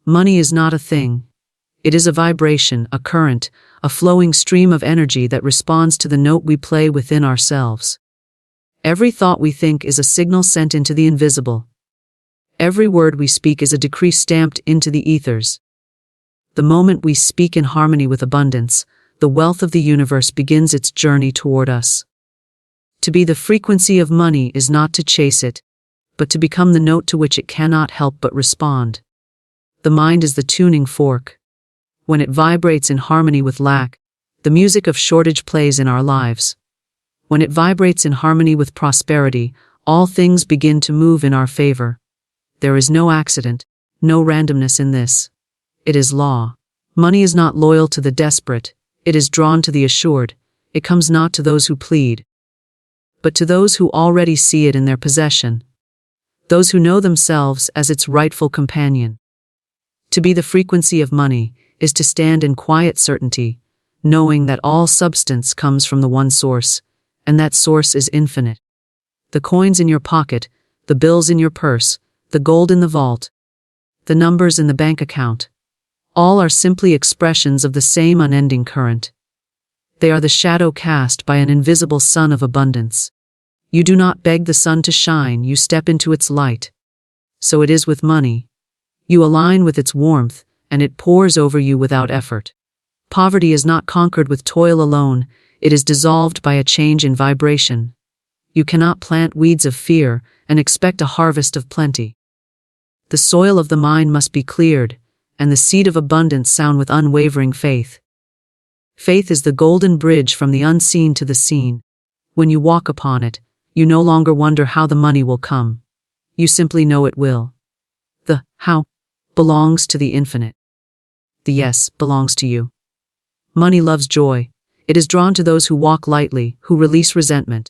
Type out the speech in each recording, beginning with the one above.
Money is not a thing. It is a vibration, a current, a flowing stream of energy that responds to the note we play within ourselves. Every thought we think is a signal sent into the invisible. Every word we speak is a decree stamped into the ethers. The moment we speak in harmony with abundance, the wealth of the universe begins its journey toward us. To be the frequency of money is not to chase it, but to become the note to which it cannot help but respond. The mind is the tuning fork. When it vibrates in harmony with lack, the music of shortage plays in our lives. When it vibrates in harmony with prosperity, all things begin to move in our favor. There is no accident, no randomness in this. It is law. Money is not loyal to the desperate, it is drawn to the assured. It comes not to those who plead, but to those who already see it in their possession. Those who know themselves as its rightful companion. To be the frequency of money is to stand in quiet certainty, knowing that all substance comes from the one source, and that source is infinite. The coins in your pocket, the bills in your purse, the gold in the vault, the numbers in the bank account, all are simply expressions of the same unending current. They are the shadow cast by an invisible sun of abundance. You do not beg the sun to shine, you step into its light. So it is with money. You align with its warmth, and it pours over you without effort. Poverty is not conquered with toil alone, it is dissolved by a change in vibration. You cannot plant weeds of fear and expect a harvest of plenty. The soil of the mind must be cleared, and the seed of abundance sown with unwavering faith. Faith is the golden bridge from the unseen to the seen. When you walk upon it, you no longer wonder how the money will come. You simply know it will. The how belongs to the infinite. The yes belongs to you. Money loves joy. It is drawn to those who walk lightly, who release resentment,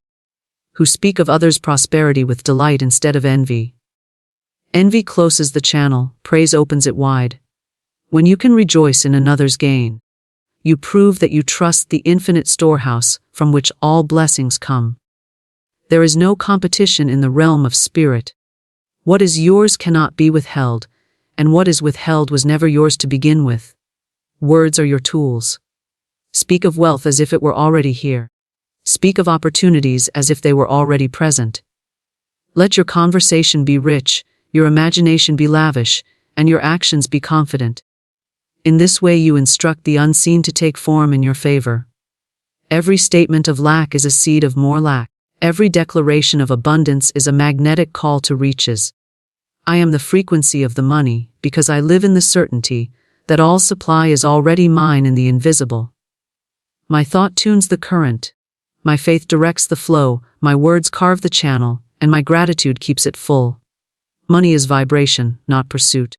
who speak of others' prosperity with delight instead of envy. Envy closes the channel, praise opens it wide. When you can rejoice in another's gain, you prove that you trust the infinite storehouse from which all blessings come. There is no competition in the realm of spirit. What is yours cannot be withheld, and what is withheld was never yours to begin with. Words are your tools. Speak of wealth as if it were already here. Speak of opportunities as if they were already present. Let your conversation be rich, your imagination be lavish, and your actions be confident. In this way you instruct the unseen to take form in your favor. Every statement of lack is a seed of more lack. Every declaration of abundance is a magnetic call to riches. I am the frequency of the money because I live in the certainty that all supply is already mine in the invisible. My thought tunes the current. My faith directs the flow, my words carve the channel, and my gratitude keeps it full. Money is vibration, not pursuit.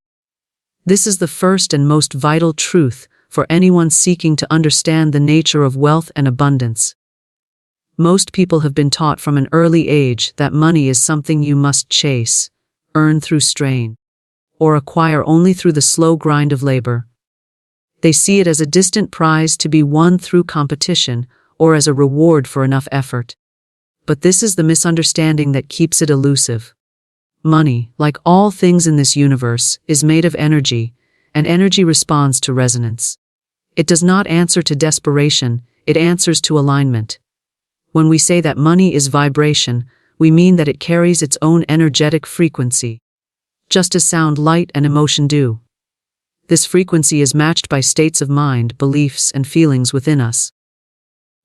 This is the first and most vital truth for anyone seeking to understand the nature of wealth and abundance. Most people have been taught from an early age that money is something you must chase, earn through strain, or acquire only through the slow grind of labor. They see it as a distant prize to be won through competition or as a reward for enough effort. But this is the misunderstanding that keeps it elusive. Money, like all things in this universe, is made of energy, and energy responds to resonance. It does not answer to desperation, it answers to alignment. When we say that money is vibration, we mean that it carries its own energetic frequency, just as sound, light, and emotion do. This frequency is matched by states of mind, beliefs, and feelings within us.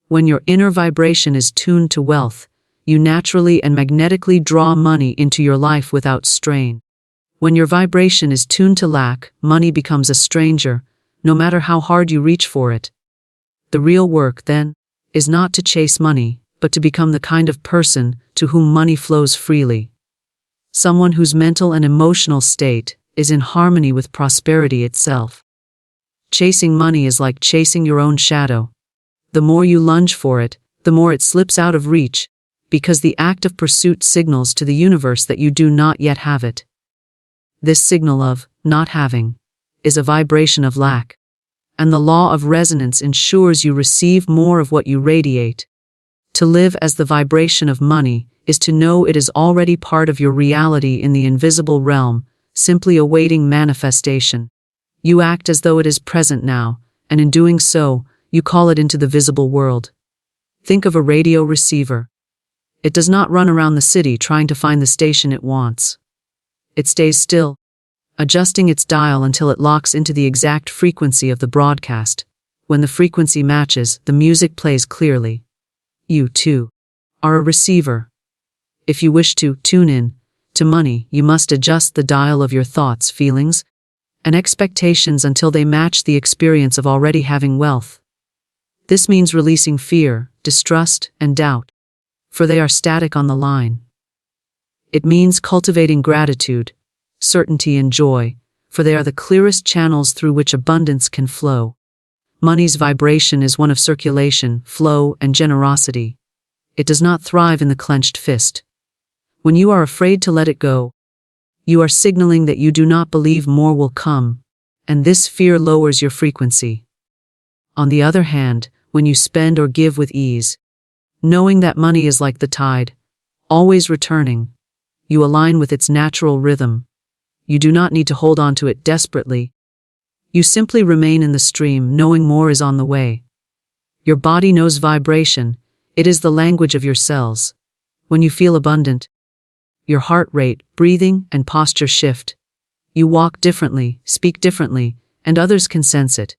When your inner vibration is tuned to wealth, you naturally and magnetically draw money into your life without strain. When your vibration is tuned to lack, money becomes a stranger, no matter how hard you reach for it. The real work, then, is not to chase money, but to become the kind of person to whom money flows freely. Someone whose mental and emotional state is in harmony with prosperity itself. Chasing money is like chasing your own shadow. The more you lunge for it, the more it slips out of reach, because the act of pursuit signals to the universe that you do not yet have it. This signal of not having is a vibration of lack, and the law of resonance ensures you receive more of what you radiate. To live as the vibration of money is to know it is already part of your reality in the invisible realm, simply awaiting manifestation. You act as though it is present now, and in doing so, you call it into the visible world. Think of a radio receiver. It does not run around the city trying to find the station it wants. It stays still, adjusting its dial until it locks into the exact frequency of the broadcast. When the frequency matches, the music plays clearly. You, too, are a receiver. If you wish to tune in to money, you must adjust the dial of your thoughts, feelings, and expectations until they match the experience of already having wealth. This means releasing fear, distrust, and doubt, for they are static on the line. It means cultivating gratitude, certainty, and joy, for they are the clearest channels through which abundance can flow. Money's vibration is one of circulation, flow, and generosity. It does not thrive in the clenched fist. When you are afraid to let it go, you are signaling that you do not believe more will come, and this fear lowers your frequency. On the other hand, when you spend or give with ease, knowing that money is like the tide, always returning, you align with its natural rhythm. You do not need to hold on to it desperately. You simply remain in the stream, knowing more is on the way. Your body knows vibration. It is the language of your cells. When you feel abundant, your heart rate, breathing, and posture shift. You walk differently, speak differently, and others can sense it.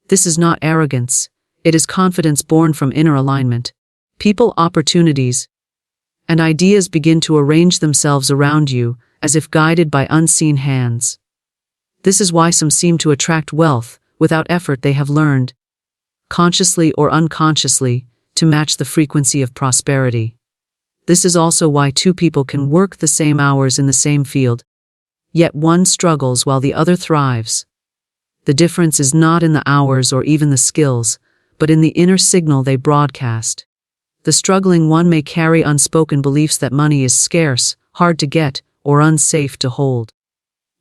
This is not arrogance. It is confidence born from inner alignment. People, opportunities, and ideas begin to arrange themselves around you, as if guided by unseen hands. This is why some seem to attract wealth. Without effort, they have learned, consciously or unconsciously, to match the frequency of prosperity. This is also why two people can work the same hours in the same field, yet one struggles while the other thrives. The difference is not in the hours or even the skills, but in the inner signal they broadcast. The struggling one may carry unspoken beliefs that money is scarce, hard to get, or unsafe to hold.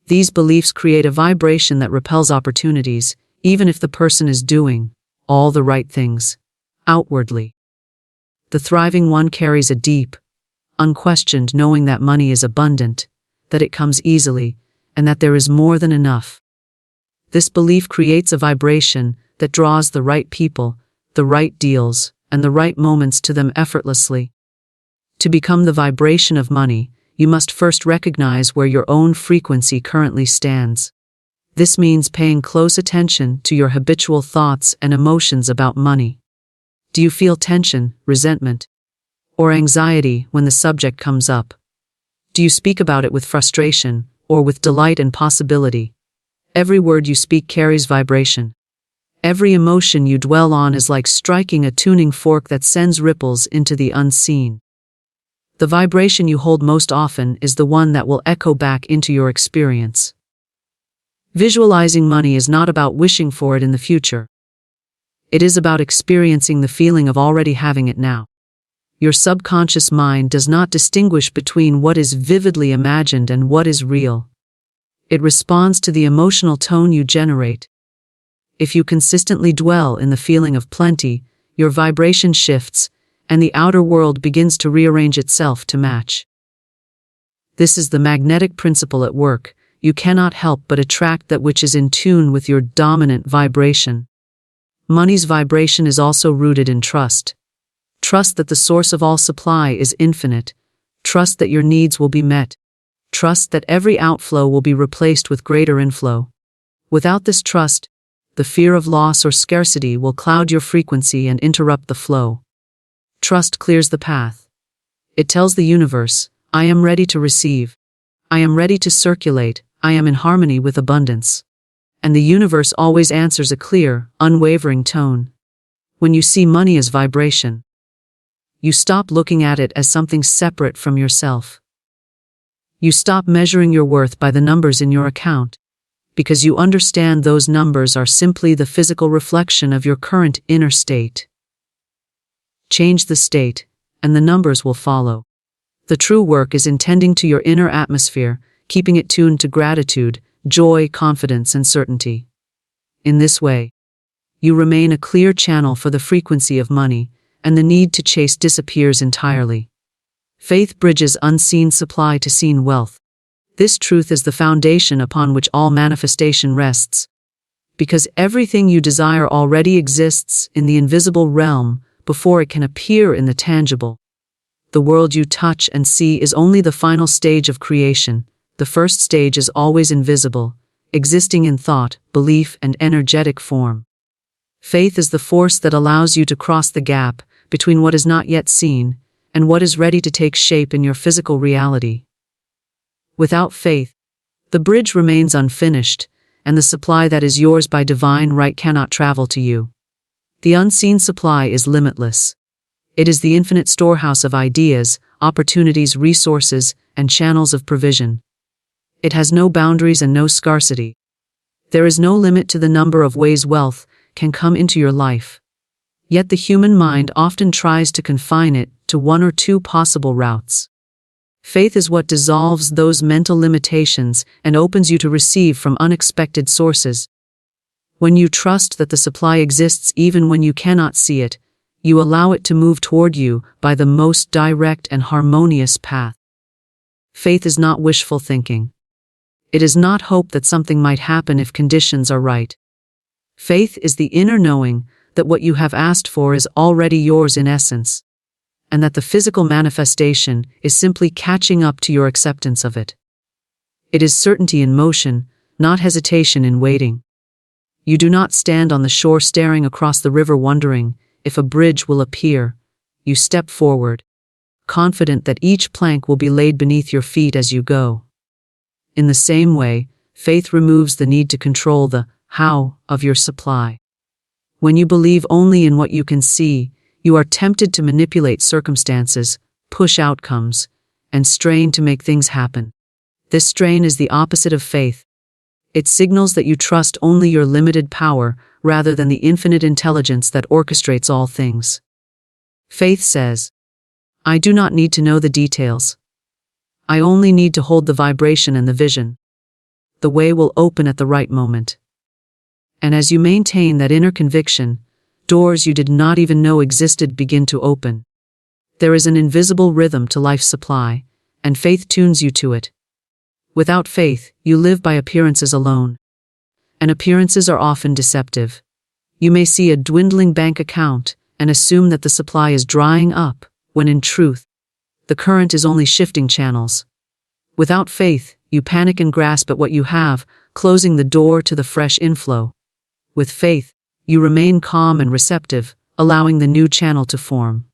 These beliefs create a vibration that repels opportunities, even if the person is doing all the right things outwardly. The thriving one carries a deep, unquestioned knowing that money is abundant, that it comes easily, and that there is more than enough. This belief creates a vibration that draws the right people, the right deals, and the right moments to them effortlessly. To become the vibration of money, you must first recognize where your own frequency currently stands. This means paying close attention to your habitual thoughts and emotions about money. Do you feel tension, resentment, or anxiety when the subject comes up? Do you speak about it with frustration, or with delight and possibility? Every word you speak carries vibration. Every emotion you dwell on is like striking a tuning fork that sends ripples into the unseen. The vibration you hold most often is the one that will echo back into your experience. Visualizing money is not about wishing for it in the future. It is about experiencing the feeling of already having it now. Your subconscious mind does not distinguish between what is vividly imagined and what is real. It responds to the emotional tone you generate. If you consistently dwell in the feeling of plenty, your vibration shifts, and the outer world begins to rearrange itself to match. This is the magnetic principle at work. You cannot help but attract that which is in tune with your dominant vibration. Money's vibration is also rooted in trust. Trust that the source of all supply is infinite. Trust that your needs will be met. Trust that every outflow will be replaced with greater inflow. Without this trust, the fear of loss or scarcity will cloud your frequency and interrupt the flow. Trust clears the path. It tells the universe, I am ready to receive. I am ready to circulate. I am in harmony with abundance. And the universe always answers a clear, unwavering tone. When you see money as vibration, you stop looking at it as something separate from yourself. You stop measuring your worth by the numbers in your account, because you understand those numbers are simply the physical reflection of your current inner state. Change the state, and the numbers will follow. The true work is in tending to your inner atmosphere, keeping it tuned to gratitude, joy, confidence, and certainty. In this way, you remain a clear channel for the frequency of money, and the need to chase disappears entirely. Faith bridges unseen supply to seen wealth. This truth is the foundation upon which all manifestation rests. because everything you desire already exists in the invisible realm before it can appear in the tangible. The world you touch and see is only the final stage of creation. The first stage is always invisible, existing in thought, belief, and energetic form. Faith is the force that allows you to cross the gap between what is not yet seen and what is ready to take shape in your physical reality. Without faith, the bridge remains unfinished, and the supply that is yours by divine right cannot travel to you. The unseen supply is limitless. It is the infinite storehouse of ideas, opportunities, resources, and channels of provision. It has no boundaries and no scarcity. There is no limit to the number of ways wealth can come into your life. Yet the human mind often tries to confine it to one or two possible routes. Faith is what dissolves those mental limitations and opens you to receive from unexpected sources. When you trust that the supply exists even when you cannot see it, you allow it to move toward you by the most direct and harmonious path. Faith is not wishful thinking. It is not hope that something might happen if conditions are right. Faith is the inner knowing that what you have asked for is already yours in essence, and that the physical manifestation is simply catching up to your acceptance of it. It is certainty in motion, not hesitation in waiting. You do not stand on the shore staring across the river wondering if a bridge will appear. You step forward, confident that each plank will be laid beneath your feet as you go. In the same way, faith removes the need to control the how of your supply. When you believe only in what you can see, you are tempted to manipulate circumstances, push outcomes, and strain to make things happen. This strain is the opposite of faith. It signals that you trust only your limited power rather than the infinite intelligence that orchestrates all things. Faith says, I do not need to know the details. I only need to hold the vibration and the vision. The way will open at the right moment. And as you maintain that inner conviction, doors you did not even know existed begin to open. There is an invisible rhythm to life's supply, and faith tunes you to it. Without faith, you live by appearances alone. And appearances are often deceptive. You may see a dwindling bank account and assume that the supply is drying up, when in truth, the current is only shifting channels. Without faith, you panic and grasp at what you have, closing the door to the fresh inflow. With faith, you remain calm and receptive, allowing the new channel to form.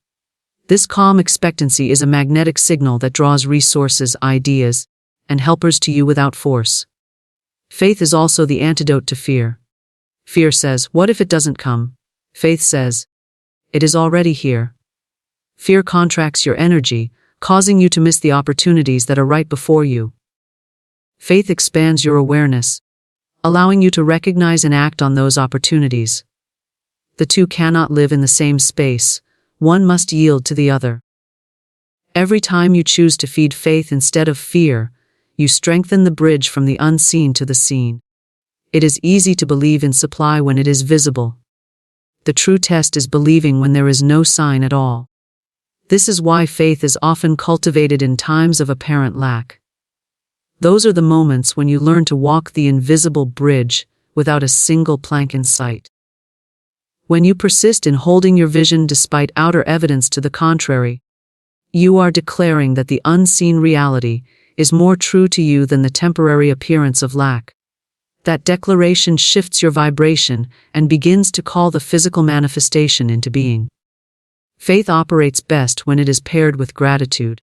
This calm expectancy is a magnetic signal that draws resources, ideas, and helpers to you without force. Faith is also the antidote to fear. Fear says, what if it doesn't come? Faith says, it is already here. Fear contracts your energy, causing you to miss the opportunities that are right before you. Faith expands your awareness, allowing you to recognize and act on those opportunities. The two cannot live in the same space. One must yield to the other. Every time you choose to feed faith instead of fear, you strengthen the bridge from the unseen to the seen. It is easy to believe in supply when it is visible. The true test is believing when there is no sign at all. This is why faith is often cultivated in times of apparent lack. Those are the moments when you learn to walk the invisible bridge without a single plank in sight. When you persist in holding your vision despite outer evidence to the contrary, you are declaring that the unseen reality is more true to you than the temporary appearance of lack. That declaration shifts your vibration and begins to call the physical manifestation into being. Faith operates best when it is paired with gratitude.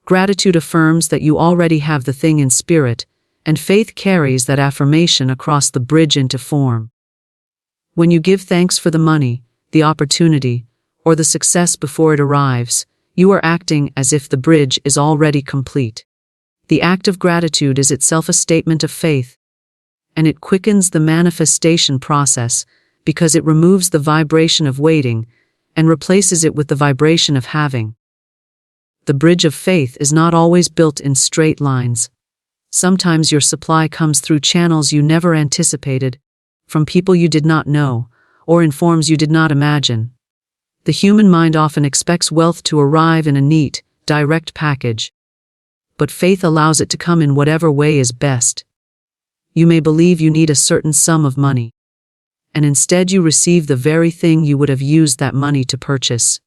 Gratitude affirms that you already have the thing in spirit, and faith carries that affirmation across the bridge into form. When you give thanks for the money, the opportunity, or the success before it arrives, you are acting as if the bridge is already complete. The act of gratitude is itself a statement of faith, and it quickens the manifestation process because it removes the vibration of waiting and replaces it with the vibration of having. The bridge of faith is not always built in straight lines. Sometimes your supply comes through channels you never anticipated, from people you did not know, or in forms you did not imagine. The human mind often expects wealth to arrive in a neat, direct package, but faith allows it to come in whatever way is best. You may believe you need a certain sum of money, and instead you receive the very thing you would have used that money to purchase.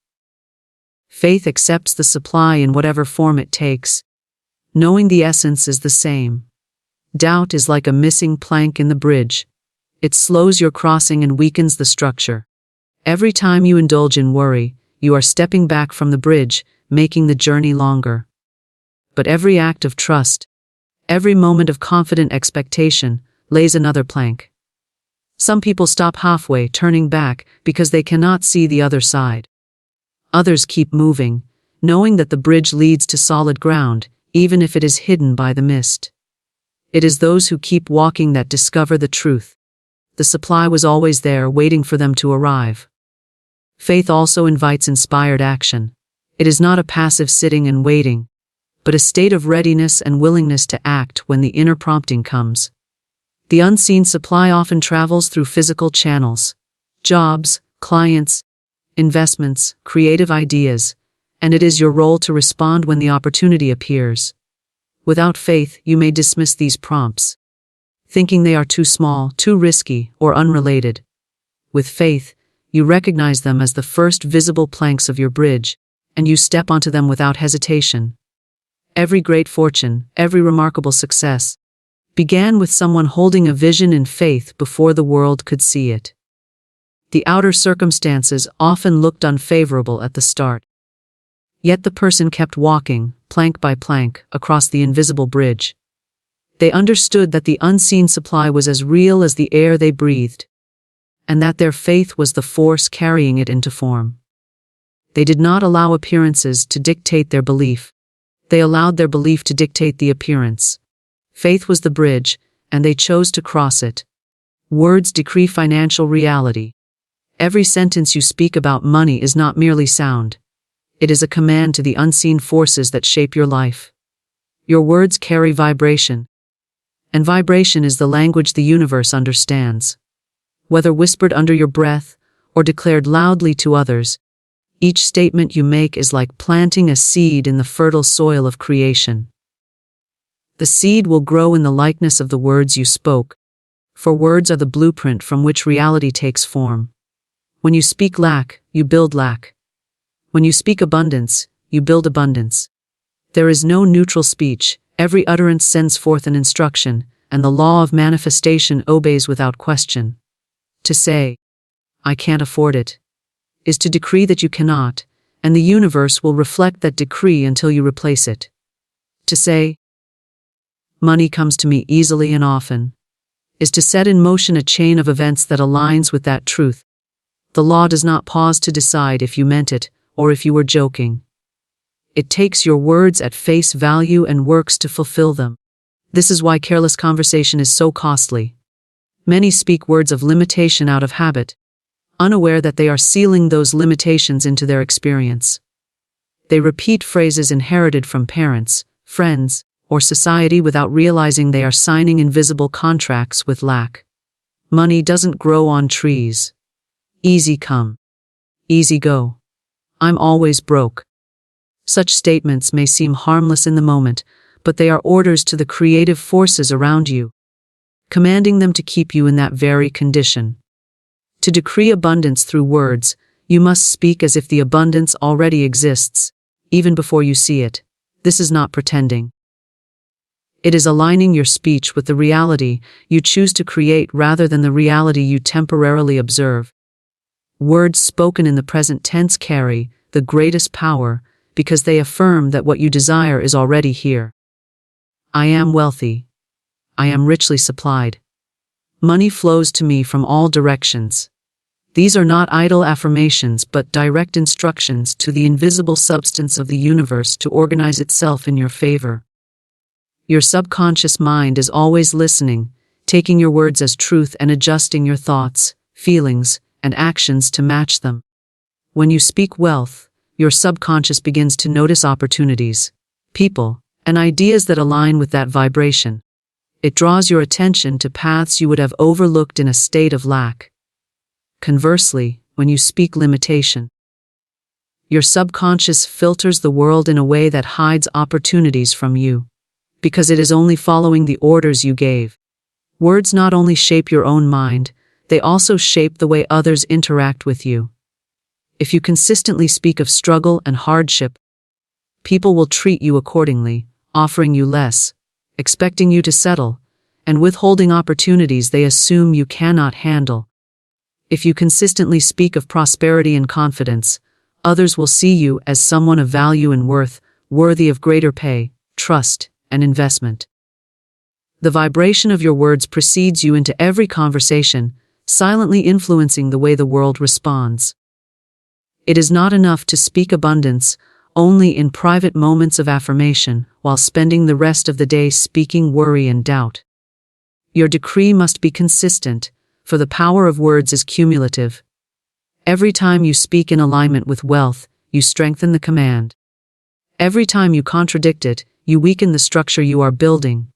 Faith accepts the supply in whatever form it takes, knowing the essence is the same. Doubt is like a missing plank in the bridge. It slows your crossing and weakens the structure. Every time you indulge in worry, you are stepping back from the bridge, making the journey longer. But every act of trust, every moment of confident expectation, lays another plank. Some people stop halfway, turning back because they cannot see the other side. Others keep moving, knowing that the bridge leads to solid ground, even if it is hidden by the mist. It is those who keep walking that discover the truth. The supply was always there, waiting for them to arrive. Faith also invites inspired action. It is not a passive sitting and waiting, but a state of readiness and willingness to act when the inner prompting comes. The unseen supply often travels through physical channels: jobs, clients, investments, creative ideas, and it is your role to respond when the opportunity appears. Without faith, you may dismiss these prompts, thinking they are too small, too risky, or unrelated. With faith, you recognize them as the first visible planks of your bridge, and you step onto them without hesitation. Every great fortune, every remarkable success, began with someone holding a vision in faith before the world could see it. The outer circumstances often looked unfavorable at the start. Yet the person kept walking, plank by plank, across the invisible bridge. They understood that the unseen supply was as real as the air they breathed, and that their faith was the force carrying it into form. They did not allow appearances to dictate their belief. They allowed their belief to dictate the appearance. Faith was the bridge, and they chose to cross it. Words decree financial reality. Every sentence you speak about money is not merely sound. It is a command to the unseen forces that shape your life. Your words carry vibration, and vibration is the language the universe understands. Whether whispered under your breath or declared loudly to others, each statement you make is like planting a seed in the fertile soil of creation. The seed will grow in the likeness of the words you spoke, for words are the blueprint from which reality takes form. When you speak lack, you build lack. When you speak abundance, you build abundance. There is no neutral speech. Every utterance sends forth an instruction, and the law of manifestation obeys without question. To say, "I can't afford it," is to decree that you cannot, and the universe will reflect that decree until you replace it. To say, "Money comes to me easily and often," is to set in motion a chain of events that aligns with that truth. The law does not pause to decide if you meant it or if you were joking. It takes your words at face value and works to fulfill them. This is why careless conversation is so costly. Many speak words of limitation out of habit, unaware that they are sealing those limitations into their experience. They repeat phrases inherited from parents, friends, or society without realizing they are signing invisible contracts with lack. Money doesn't grow on trees. Easy come, easy go. I'm always broke. Such statements may seem harmless in the moment, but they are orders to the creative forces around you, commanding them to keep you in that very condition. To decree abundance through words, you must speak as if the abundance already exists, even before you see it. This is not pretending. It is aligning your speech with the reality you choose to create rather than the reality you temporarily observe. Words spoken in the present tense carry the greatest power because they affirm that what you desire is already here. I am wealthy. I am richly supplied. Money flows to me from all directions. These are not idle affirmations but direct instructions to the invisible substance of the universe to organize itself in your favor. Your subconscious mind is always listening, taking your words as truth and adjusting your thoughts, feelings, and actions to match them. When you speak wealth, your subconscious begins to notice opportunities, people, and ideas that align with that vibration. It draws your attention to paths you would have overlooked in a state of lack. Conversely, when you speak limitation, your subconscious filters the world in a way that hides opportunities from you, because it is only following the orders you gave. Words not only shape your own mind, they also shape the way others interact with you. If you consistently speak of struggle and hardship, people will treat you accordingly, offering you less, expecting you to settle, and withholding opportunities they assume you cannot handle. If you consistently speak of prosperity and confidence, others will see you as someone of value and worth, worthy of greater pay, trust, and investment. The vibration of your words precedes you into every conversation, silently influencing the way the world responds. It is not enough to speak abundance only in private moments of affirmation, while spending the rest of the day speaking worry and doubt. Your decree must be consistent, for the power of words is cumulative. Every time you speak in alignment with wealth, you strengthen the command. Every time you contradict it, you weaken the structure you are building.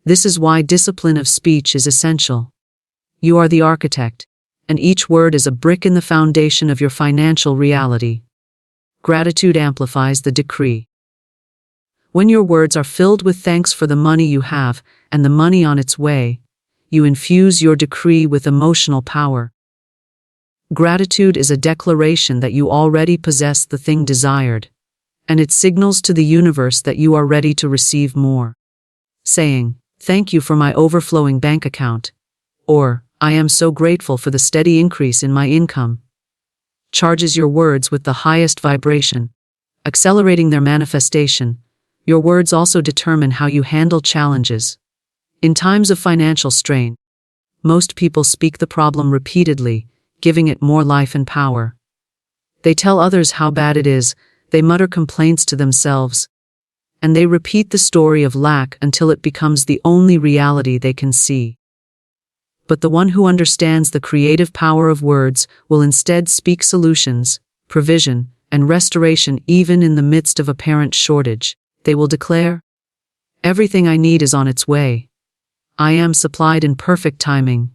This is why discipline of speech is essential. You are the architect, and each word is a brick in the foundation of your financial reality. Gratitude amplifies the decree. When your words are filled with thanks for the money you have and the money on its way, you infuse your decree with emotional power. Gratitude is a declaration that you already possess the thing desired, and it signals to the universe that you are ready to receive more. Saying, "Thank you for my overflowing bank account," or "I am so grateful for the steady increase in my income," charges your words with the highest vibration, accelerating their manifestation. Your words also determine how you handle challenges. In times of financial strain, most people speak the problem repeatedly, giving it more life and power. They tell others how bad it is, they mutter complaints to themselves, and they repeat the story of lack until it becomes the only reality they can see. But the one who understands the creative power of words will instead speak solutions, provision, and restoration even in the midst of apparent shortage. They will declare, "Everything I need is on its way. I am supplied in perfect timing.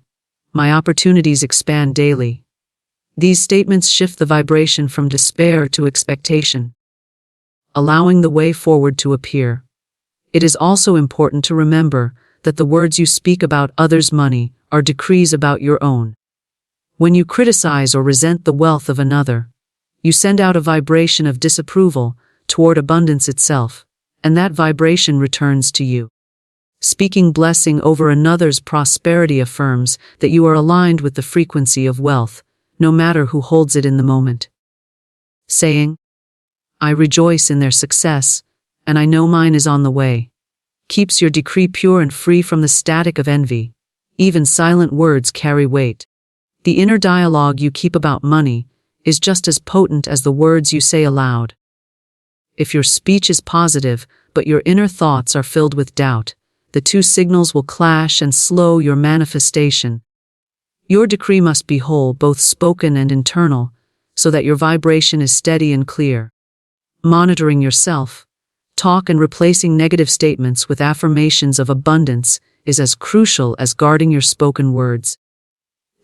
My opportunities expand daily." These statements shift the vibration from despair to expectation, allowing the way forward to appear. It is also important to remember that the words you speak about others' money are decrees about your own. When you criticize or resent the wealth of another, you send out a vibration of disapproval toward abundance itself, and that vibration returns to you. Speaking blessing over another's prosperity affirms that you are aligned with the frequency of wealth, no matter who holds it in the moment. Saying, "I rejoice in their success, and I know mine is on the way," keeps your decree pure and free from the static of envy. Even silent words carry weight. The inner dialogue you keep about money is just as potent as the words you say aloud. If your speech is positive, but your inner thoughts are filled with doubt, the two signals will clash and slow your manifestation. Your decree must be whole, both spoken and internal, so that your vibration is steady and clear. Monitoring yourself, talk and replacing negative statements with affirmations of abundance is as crucial as guarding your spoken words.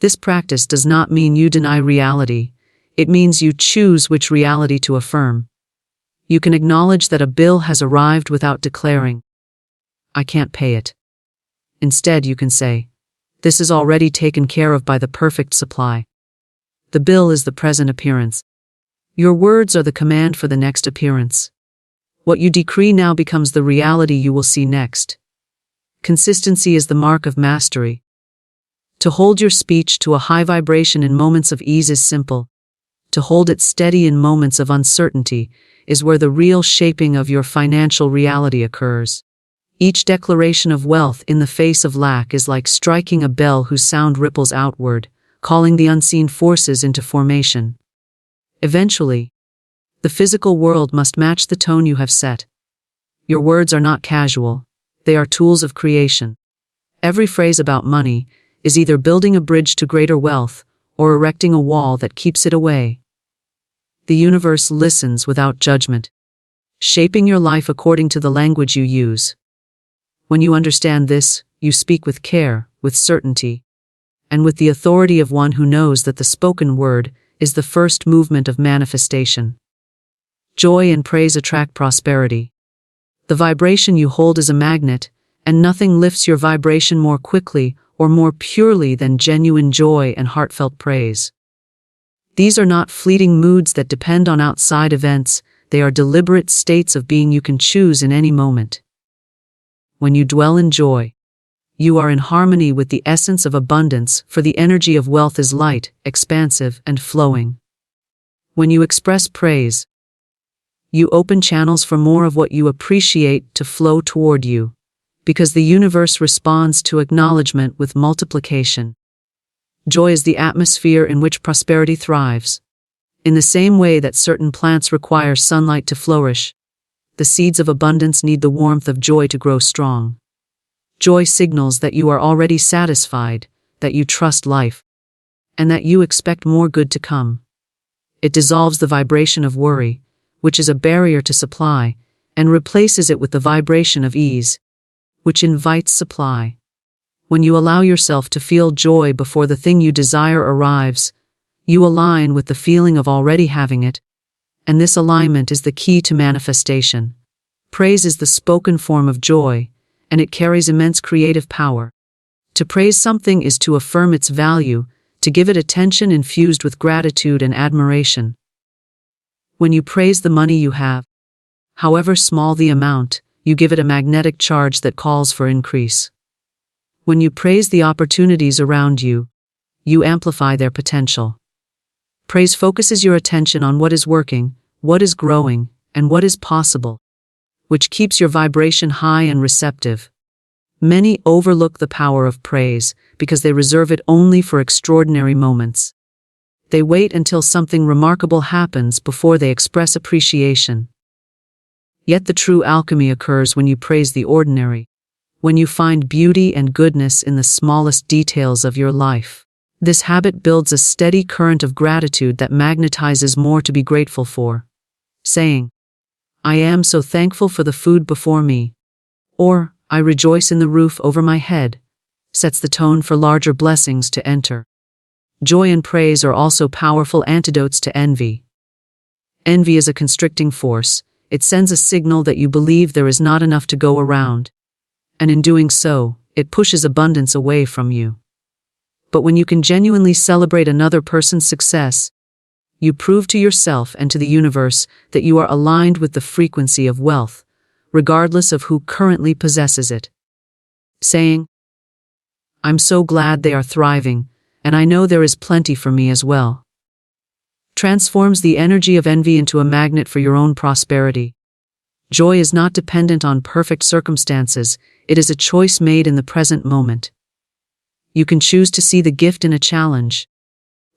This practice does not mean you deny reality, it means you choose which reality to affirm. You can acknowledge that a bill has arrived without declaring, "I can't pay it." Instead, you can say, "This is already taken care of by the perfect supply." The bill is the present appearance. Your words are the command for the next appearance. What you decree now becomes the reality you will see next. Consistency is the mark of mastery. To hold your speech to a high vibration in moments of ease is simple. To hold it steady in moments of uncertainty is where the real shaping of your financial reality occurs. Each declaration of wealth in the face of lack is like striking a bell whose sound ripples outward, calling the unseen forces into formation. Eventually, the physical world must match the tone you have set. Your words are not casual, they are tools of creation. Every phrase about money is either building a bridge to greater wealth or erecting a wall that keeps it away. The universe listens without judgment, shaping your life according to the language you use. When you understand this, you speak with care, with certainty, and with the authority of one who knows that the spoken word is the first movement of manifestation. Joy and praise attract prosperity. The vibration you hold is a magnet, And nothing lifts your vibration more quickly or more purely than genuine joy and heartfelt praise. These are not fleeting moods that depend on outside events, they are deliberate states of being you can choose in any moment. When you dwell in joy, you are in harmony with the essence of abundance, for the energy of wealth is light, expansive, and flowing. When you express praise, you open channels for more of what you appreciate to flow toward you, because the universe responds to acknowledgement with multiplication. Joy is the atmosphere in which prosperity thrives. In the same way that certain plants require sunlight to flourish, the seeds of abundance need the warmth of joy to grow strong. Joy signals that you are already satisfied, that you trust life, and that you expect more good to come. It dissolves the vibration of worry, which is a barrier to supply, and replaces it with the vibration of ease, which invites supply. When you allow yourself to feel joy before the thing you desire arrives, you align with the feeling of already having it, and this alignment is the key to manifestation. Praise is the spoken form of joy, and it carries immense creative power. To praise something is to affirm its value, to give it attention infused with gratitude and admiration. When you praise the money you have, however small the amount, you give it a magnetic charge that calls for increase. When you praise the opportunities around you, you amplify their potential. Praise focuses your attention on what is working, what is growing, and what is possible, which keeps your vibration high and receptive. Many overlook the power of praise because they reserve it only for extraordinary moments. They wait until something remarkable happens before they express appreciation. Yet the true alchemy occurs when you praise the ordinary, when you find beauty and goodness in the smallest details of your life. This habit builds a steady current of gratitude that magnetizes more to be grateful for. Saying, "I am so thankful for the food before me," or "I rejoice in the roof over my head," sets the tone for larger blessings to enter. Joy and praise are also powerful antidotes to envy. Envy is a constricting force. It sends a signal that you believe there is not enough to go around, and in doing so, it pushes abundance away from you. But when you can genuinely celebrate another person's success, you prove to yourself and to the universe that you are aligned with the frequency of wealth, regardless of who currently possesses it. Saying, "I'm so glad they are thriving, and I know there is plenty for me as well," transforms the energy of envy into a magnet for your own prosperity. Joy is not dependent on perfect circumstances, it is a choice made in the present moment. You can choose to see the gift in a challenge,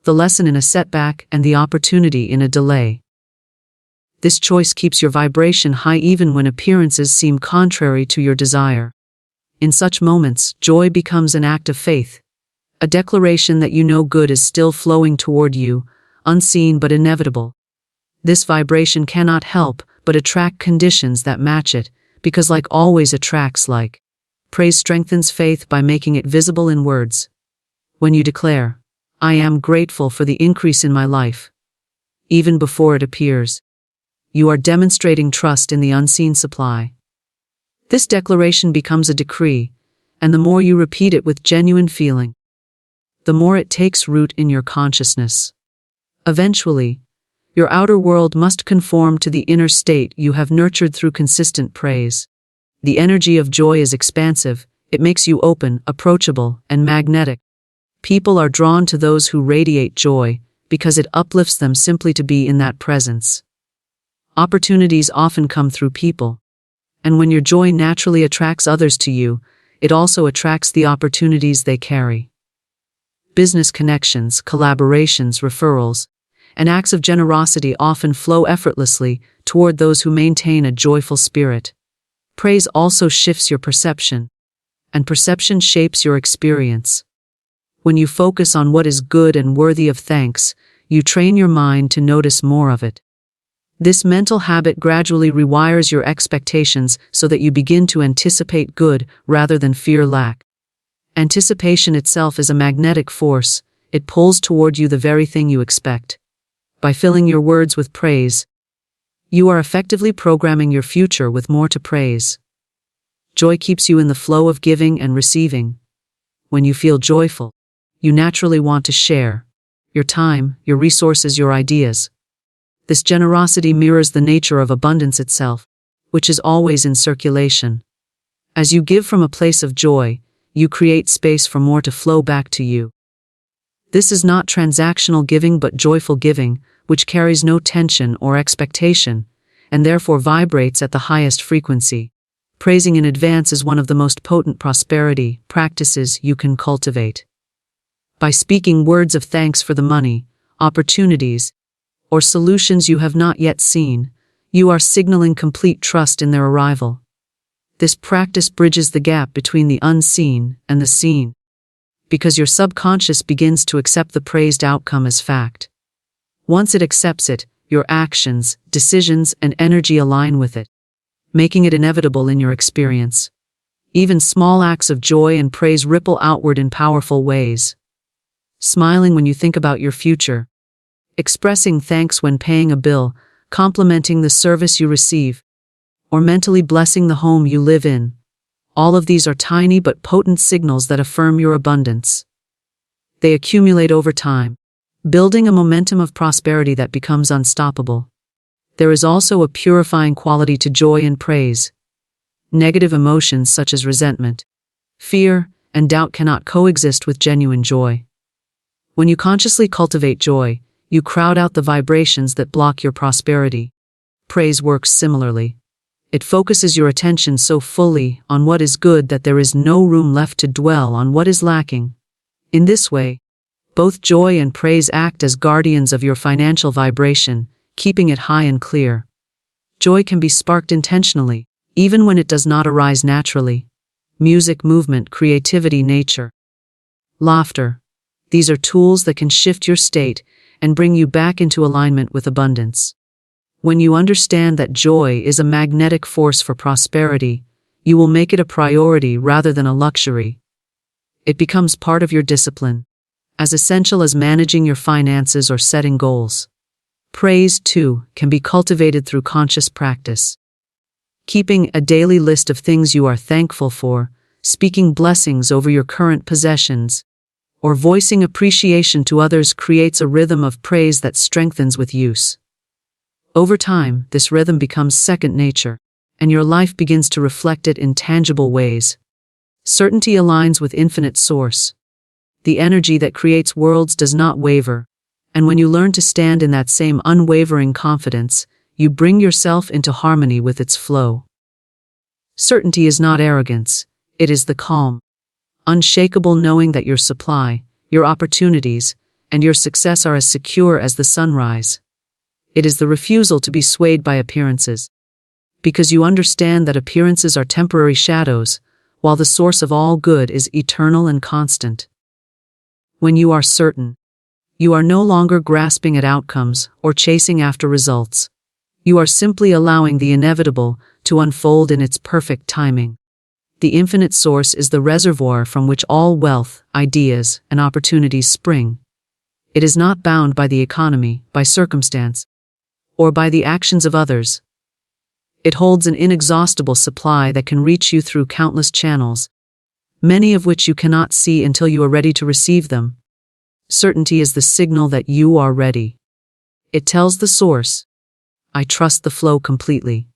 the lesson in a setback, and the opportunity in a delay. This choice keeps your vibration high even when appearances seem contrary to your desire. In such moments, joy becomes an act of faith, a declaration that you know good is still flowing toward you, unseen but inevitable. This vibration cannot help but attract conditions that match it, because like always attracts like. Praise strengthens faith by making it visible in words. When you declare, "I am grateful for the increase in my life," even before it appears, you are demonstrating trust in the unseen supply. This declaration becomes a decree, and the more you repeat it with genuine feeling, the more it takes root in your consciousness. Eventually, your outer world must conform to the inner state you have nurtured through consistent praise. The energy of joy is expansive, it makes you open, approachable, and magnetic. People are drawn to those who radiate joy because it uplifts them simply to be in that presence. Opportunities often come through people, and when your joy naturally attracts others to you, it also attracts the opportunities they carry. Business connections, collaborations, referrals, and acts of generosity often flow effortlessly toward those who maintain a joyful spirit. Praise also shifts your perception, and perception shapes your experience. When you focus on what is good and worthy of thanks, you train your mind to notice more of it. This mental habit gradually rewires your expectations so that you begin to anticipate good rather than fear lack. Anticipation itself is a magnetic force, it pulls toward you the very thing you expect. By filling your words with praise, you are effectively programming your future with more to praise. Joy keeps you in the flow of giving and receiving. When you feel joyful, you naturally want to share your time, your resources, your ideas. This generosity mirrors the nature of abundance itself, which is always in circulation. As you give from a place of joy, you create space for more to flow back to you. This is not transactional giving but joyful giving, which carries no tension or expectation, and therefore vibrates at the highest frequency. Praising in advance is one of the most potent prosperity practices you can cultivate. By speaking words of thanks for the money, opportunities, or solutions you have not yet seen, you are signaling complete trust in their arrival. This practice bridges the gap between the unseen and the seen, because your subconscious begins to accept the praised outcome as fact. Once it accepts it, your actions, decisions, and energy align with it, making it inevitable in your experience. Even small acts of joy and praise ripple outward in powerful ways. Smiling when you think about your future, expressing thanks when paying a bill, complimenting the service you receive, or mentally blessing the home you live in. All of these are tiny but potent signals that affirm your abundance. They accumulate over time, building a momentum of prosperity that becomes unstoppable. There is also a purifying quality to joy and praise. Negative emotions such as resentment, fear, and doubt cannot coexist with genuine joy. When you consciously cultivate joy, you crowd out the vibrations that block your prosperity. Praise works similarly. It focuses your attention so fully on what is good that there is no room left to dwell on what is lacking. In this way, both joy and praise act as guardians of your financial vibration, keeping it high and clear. Joy can be sparked intentionally, even when it does not arise naturally. Music, movement, creativity, nature, laughter. These are tools that can shift your state and bring you back into alignment with abundance. When you understand that joy is a magnetic force for prosperity, you will make it a priority rather than a luxury. It becomes part of your discipline, as essential as managing your finances or setting goals. Praise, too, can be cultivated through conscious practice. Keeping a daily list of things you are thankful for, speaking blessings over your current possessions, or voicing appreciation to others creates a rhythm of praise that strengthens with use. Over time, this rhythm becomes second nature, and your life begins to reflect it in tangible ways. Certainty aligns with infinite source. The energy that creates worlds does not waver, and when you learn to stand in that same unwavering confidence, you bring yourself into harmony with its flow. Certainty is not arrogance, it is the calm, unshakable knowing that your supply, your opportunities, and your success are as secure as the sunrise. It is the refusal to be swayed by appearances, because you understand that appearances are temporary shadows, while the source of all good is eternal and constant. When you are certain, you are no longer grasping at outcomes or chasing after results. You are simply allowing the inevitable to unfold in its perfect timing. The infinite source is the reservoir from which all wealth, ideas, and opportunities spring. It is not bound by the economy, by circumstance, or by the actions of others. It holds an inexhaustible supply that can reach you through countless channels, many of which you cannot see until you are ready to receive them. Certainty is the signal that you are ready. It tells the source, I trust the flow completely.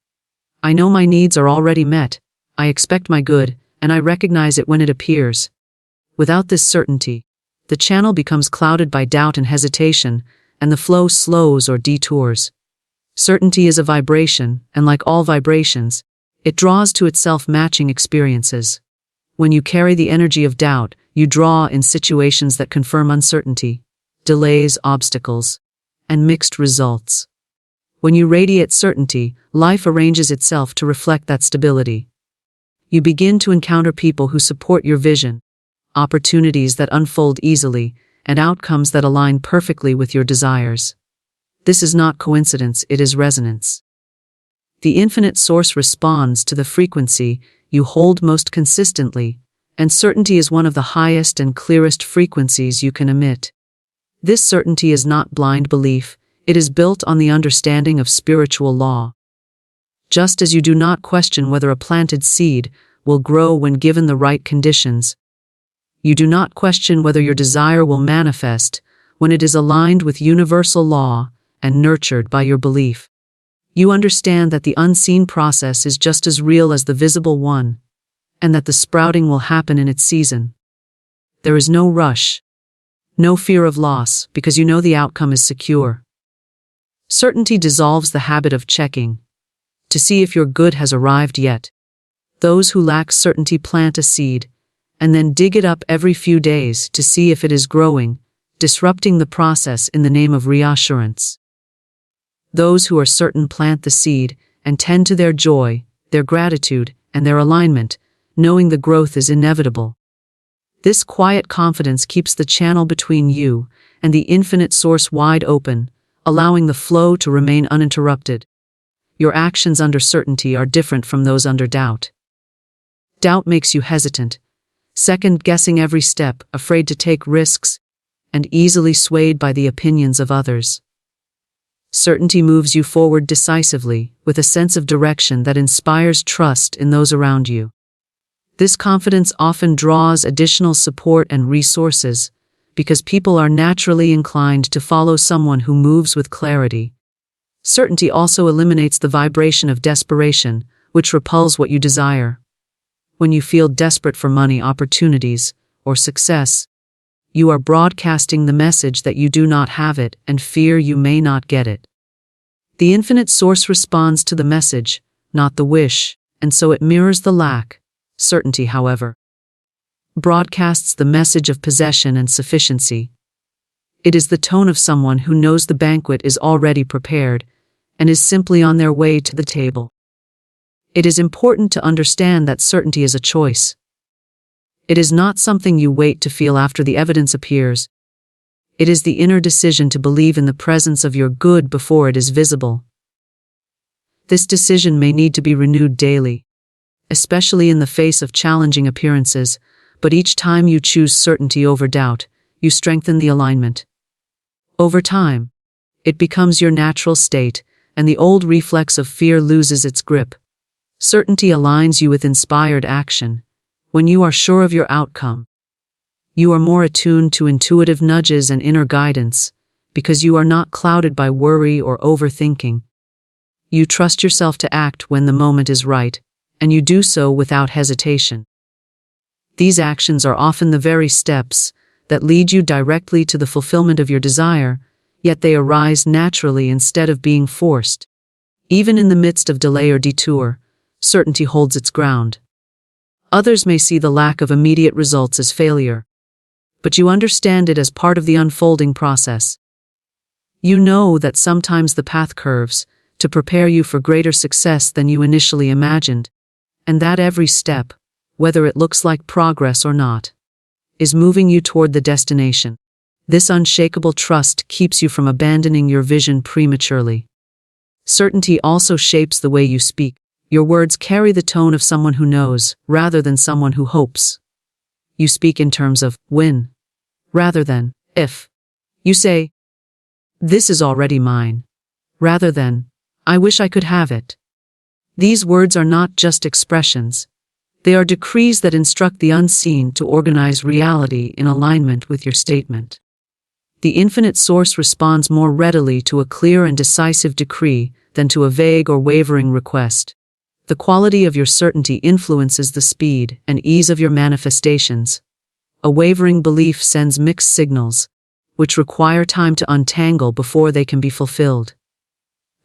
I know my needs are already met, I expect my good, and I recognize it when it appears. Without this certainty, the channel becomes clouded by doubt and hesitation, and the flow slows or detours. Certainty is a vibration, and like all vibrations, it draws to itself matching experiences. When you carry the energy of doubt, you draw in situations that confirm uncertainty, delays, obstacles, and mixed results. When you radiate certainty, life arranges itself to reflect that stability. You begin to encounter people who support your vision, opportunities that unfold easily, and outcomes that align perfectly with your desires. This is not coincidence, it is resonance. The infinite source responds to the frequency you hold most consistently, and certainty is one of the highest and clearest frequencies you can emit. This certainty is not blind belief, it is built on the understanding of spiritual law. Just as you do not question whether a planted seed will grow when given the right conditions. You do not question whether your desire will manifest when it is aligned with universal law and nurtured by your belief. You understand that the unseen process is just as real as the visible one, and that the sprouting will happen in its season. There is no rush, no fear of loss, because you know the outcome is secure. Certainty dissolves the habit of checking to see if your good has arrived yet. Those who lack certainty plant a seed and then dig it up every few days to see if it is growing, disrupting the process in the name of reassurance. Those who are certain plant the seed and tend to their joy, their gratitude, and their alignment, knowing the growth is inevitable. This quiet confidence keeps the channel between you and the infinite source wide open, allowing the flow to remain uninterrupted. Your actions under certainty are different from those under doubt. Doubt makes you hesitant, second-guessing every step, afraid to take risks, and easily swayed by the opinions of others. Certainty moves you forward decisively, with a sense of direction that inspires trust in those around you. This confidence often draws additional support and resources, because people are naturally inclined to follow someone who moves with clarity. Certainty also eliminates the vibration of desperation, which repels what you desire. When you feel desperate for money, opportunities, or success, you are broadcasting the message that you do not have it and fear you may not get it. The infinite source responds to the message, not the wish, and so it mirrors the lack. Certainty, however, broadcasts the message of possession and sufficiency. It is the tone of someone who knows the banquet is already prepared and is simply on their way to the table. It is important to understand that certainty is a choice. It is not something you wait to feel after the evidence appears. It is the inner decision to believe in the presence of your good before it is visible. This decision may need to be renewed daily, especially in the face of challenging appearances, but each time you choose certainty over doubt, you strengthen the alignment. Over time, it becomes your natural state, and the old reflex of fear loses its grip. Certainty aligns you with inspired action. When you are sure of your outcome, you are more attuned to intuitive nudges and inner guidance, because you are not clouded by worry or overthinking. You trust yourself to act when the moment is right, and you do so without hesitation. These actions are often the very steps that lead you directly to the fulfillment of your desire, yet they arise naturally instead of being forced. Even in the midst of delay or detour, certainty holds its ground. Others may see the lack of immediate results as failure, but you understand it as part of the unfolding process. You know that sometimes the path curves to prepare you for greater success than you initially imagined, and that every step, whether it looks like progress or not, is moving you toward the destination. This unshakable trust keeps you from abandoning your vision prematurely. Certainty also shapes the way you speak. Your words carry the tone of someone who knows, rather than someone who hopes. You speak in terms of when, rather than if. You say, "This is already mine," rather than, "I wish I could have it." These words are not just expressions. They are decrees that instruct the unseen to organize reality in alignment with your statement. The infinite source responds more readily to a clear and decisive decree than to a vague or wavering request. The quality of your certainty influences the speed and ease of your manifestations. A wavering belief sends mixed signals, which require time to untangle before they can be fulfilled.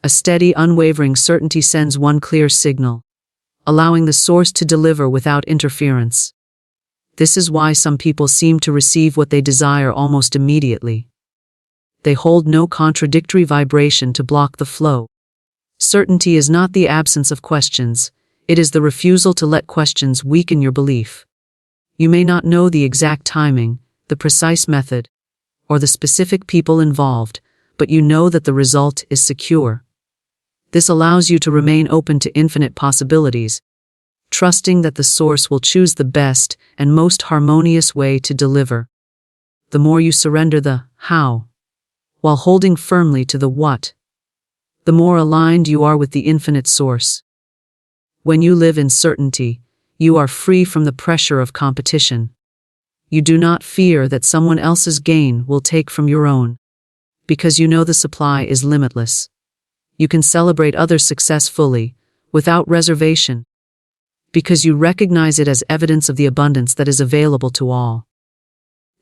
A steady, unwavering certainty sends one clear signal, allowing the source to deliver without interference. This is why some people seem to receive what they desire almost immediately. They hold no contradictory vibration to block the flow. Certainty is not the absence of questions, it is the refusal to let questions weaken your belief. You may not know the exact timing, the precise method, or the specific people involved, but you know that the result is secure. This allows you to remain open to infinite possibilities, trusting that the source will choose the best and most harmonious way to deliver. The more you surrender the how, while holding firmly to the what, the more aligned you are with the infinite source. When you live in certainty, You are free from the pressure of competition. You do not fear that someone else's gain will take from your own, because you know the supply is limitless. You can celebrate others' success fully, without reservation, because you recognize it as evidence of the abundance that is available to all.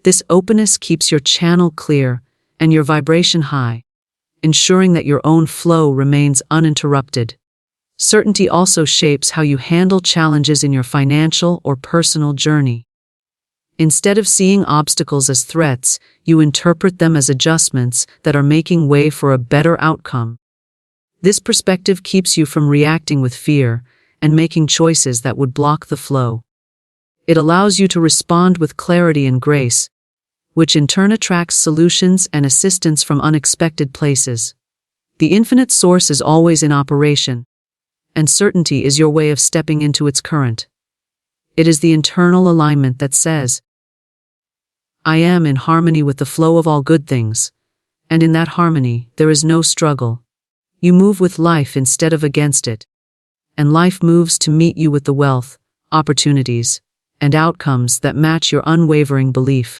This openness keeps your channel clear and your vibration high, ensuring that your own flow remains uninterrupted. Certainty also shapes how you handle challenges in your financial or personal journey. Instead of seeing obstacles as threats, you interpret them as adjustments that are making way for a better outcome. This perspective keeps you from reacting with fear and making choices that would block the flow. It allows you to respond with clarity and grace, which in turn attracts solutions and assistance from unexpected places. The infinite source is always in operation, and certainty is your way of stepping into its current. It is the internal alignment that says, I am in harmony with the flow of all good things, and in that harmony there is no struggle. You move with life instead of against it, and life moves to meet you with the wealth, opportunities, and outcomes that match your unwavering belief.